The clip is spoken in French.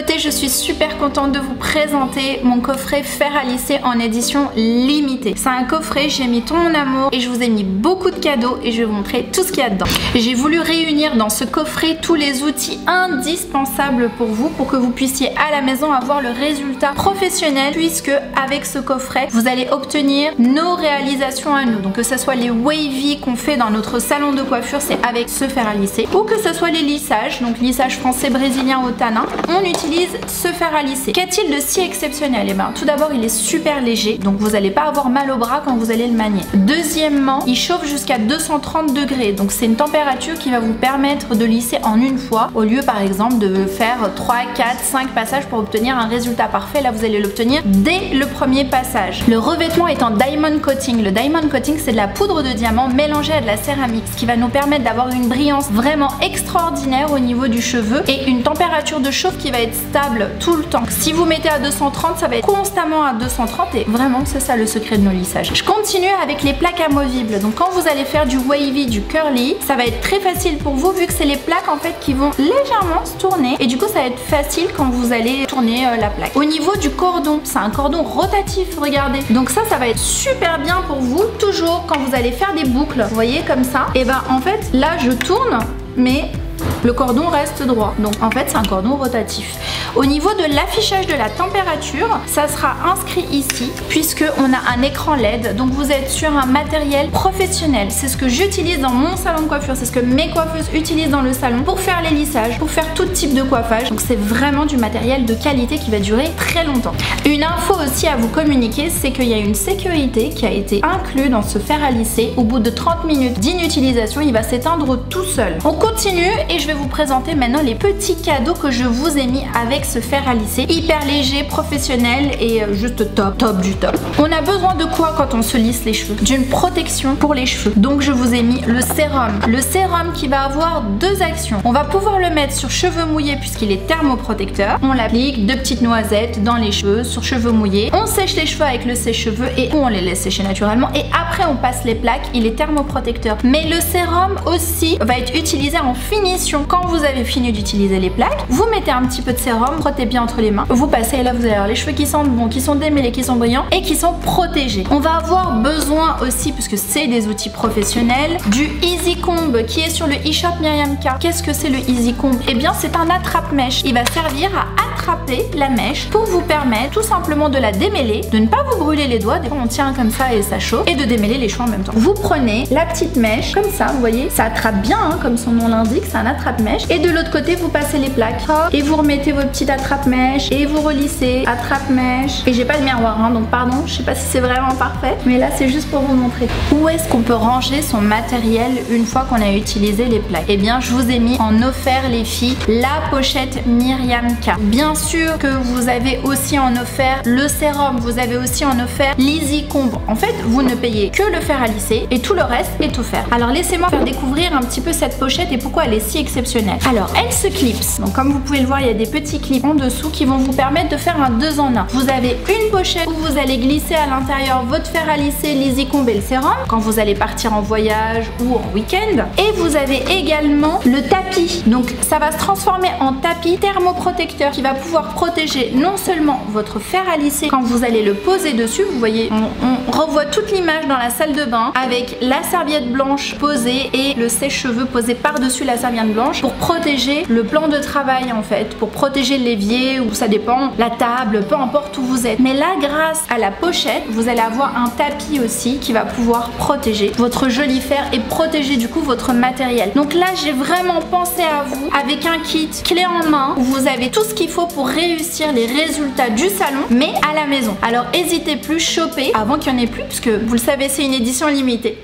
côté, je suis super contente de vous présenter mon coffret fer à lisser en édition limitée. C'est un coffret, j'ai mis tout mon amour et je vous ai mis beaucoup de cadeaux et je vais vous montrer tout ce qu'il y a dedans. J'ai voulu réunir dans ce coffret tous les outils indispensables pour vous, pour que vous puissiez à la maison avoir le résultat professionnel, puisque avec ce coffret, vous allez obtenir nos réalisations à nous. Donc que ce soit les wavy qu'on fait dans notre salon de coiffure, c'est avec ce fer à lisser, ou que ce soit les lissages, donc lissage français, brésilien au tanin, on utilise ce fer à lisser. Qu'a-t-il de si exceptionnel? Eh bien, tout d'abord, il est super léger, donc vous n'allez pas avoir mal au bras quand vous allez le manier. Deuxièmement, il chauffe jusqu'à 230 degrés, donc c'est une température qui va vous permettre de lisser en une fois, au lieu par exemple de faire 3, 4, 5 passages pour obtenir un résultat parfait. Là, vous allez l'obtenir dès le premier passage. Le revêtement est en diamond coating. Le diamond coating, c'est de la poudre de diamant mélangée à de la céramique, ce qui va nous permettre d'avoir une brillance vraiment extraordinaire au niveau du cheveu et une température de chauffe qui va être stable tout le temps. Si vous mettez à 230, ça va être constamment à 230 et vraiment, c'est ça le secret de nos lissages. Je continue avec les plaques amovibles. Donc quand vous allez faire du wavy, du curly, ça va être très facile pour vous vu que c'est les plaques en fait qui vont légèrement se tourner et du coup ça va être facile quand vous allez tourner la plaque. Au niveau du cordon, c'est un cordon rotatif, regardez. Donc ça va être super bien pour vous, toujours quand vous allez faire des boucles, vous voyez comme ça. Et ben en fait là je tourne mais le cordon reste droit. Donc en fait c'est un cordon rotatif. Au niveau de l'affichage de la température, ça sera inscrit ici puisque on a un écran LED. Donc vous êtes sur un matériel professionnel. C'est ce que j'utilise dans mon salon de coiffure. C'est ce que mes coiffeuses utilisent dans le salon pour faire les lissages, pour faire tout type de coiffage. Donc c'est vraiment du matériel de qualité qui va durer très longtemps. Une info aussi à vous communiquer, c'est qu'il y a une sécurité qui a été inclue dans ce fer à lisser. Au bout de 30 minutes d'inutilisation, il va s'éteindre tout seul. On continue et je vais vous présenter maintenant les petits cadeaux que je vous ai mis avec ce fer à lisser. Hyper léger, professionnel et juste top du top. On a besoin de quoi quand on se lisse les cheveux? D'une protection pour les cheveux. Donc je vous ai mis le sérum. Le sérum qui va avoir deux actions. On va pouvoir le mettre sur cheveux mouillés puisqu'il est thermoprotecteur. On l'applique, 2 petites noisettes dans les cheveux, sur cheveux mouillés. On sèche les cheveux avec le sèche-cheveux et on les laisse sécher naturellement. Et après on passe les plaques, il est thermoprotecteur. Mais le sérum aussi va être utilisé en finition. Quand vous avez fini d'utiliser les plaques, vous mettez un petit peu de sérum, frottez bien entre les mains, vous passez et là vous allez avoir les cheveux qui sentent bon, qui sont démêlés, qui sont brillants et qui sont protégés. On va avoir besoin aussi, puisque c'est des outils professionnels, du Easy Comb qui est sur le e-shop Myriam K. Qu'est-ce que c'est le Easy Comb? Eh bien c'est un attrape-mèche. Il va servir à attraper la mèche pour vous permettre tout simplement de la démêler, de ne pas vous brûler les doigts, des fois on tient comme ça et ça chauffe, et de démêler les cheveux en même temps. Vous prenez la petite mèche comme ça, vous voyez, ça attrape bien hein, comme son nom l'indique, c'est un attrape-mèche, et de l'autre côté vous passez les plaques et vous remettez votre petite attrape-mèche et vous relissez, attrape-mèche. Et j'ai pas de miroir hein, donc pardon, je sais pas si c'est vraiment parfait, mais là c'est juste pour vous montrer. Où est-ce qu'on peut ranger son matériel une fois qu'on a utilisé les plaques? Eh bien je vous ai mis en offert les filles la pochette Myriam K. Bien sûr que vous avez aussi en offert le sérum, vous avez aussi en offert l'Easy Comb. En fait vous ne payez que le fer à lisser et tout le reste est offert. Alors laissez-moi faire découvrir un petit peu cette pochette et pourquoi elle est si exceptionnelle. Alors elle se clipse, donc comme vous pouvez le voir il y a des petits clips en dessous qui vont vous permettre de faire un 2 en 1. Vous avez une pochette où vous allez glisser à l'intérieur votre fer à lisser, l'Easy Comb et le sérum quand vous allez partir en voyage ou en week-end. Et vous avez également le tapis, donc ça va se transformer en tapis thermoprotecteur qui va pouvoir protéger non seulement votre fer à lisser quand vous allez le poser dessus, vous voyez on revoit toute l'image dans la salle de bain avec la serviette blanche posée et le sèche-cheveux posé par-dessus la serviette blanche pour protéger le plan de travail en fait, pour protéger l'évier ou ça dépend, la table, peu importe où vous êtes. Mais là grâce à la pochette, vous allez avoir un tapis aussi qui va pouvoir protéger votre joli fer et protéger du coup votre matériel. Donc là j'ai vraiment pensé à vous avec un kit clé en main où vous avez tout ce qu'il faut pour réussir les résultats du salon mais à la maison. Alors n'hésitez plus, chopez avant qu'il n'y en ait plus puisque vous le savez c'est une édition limitée.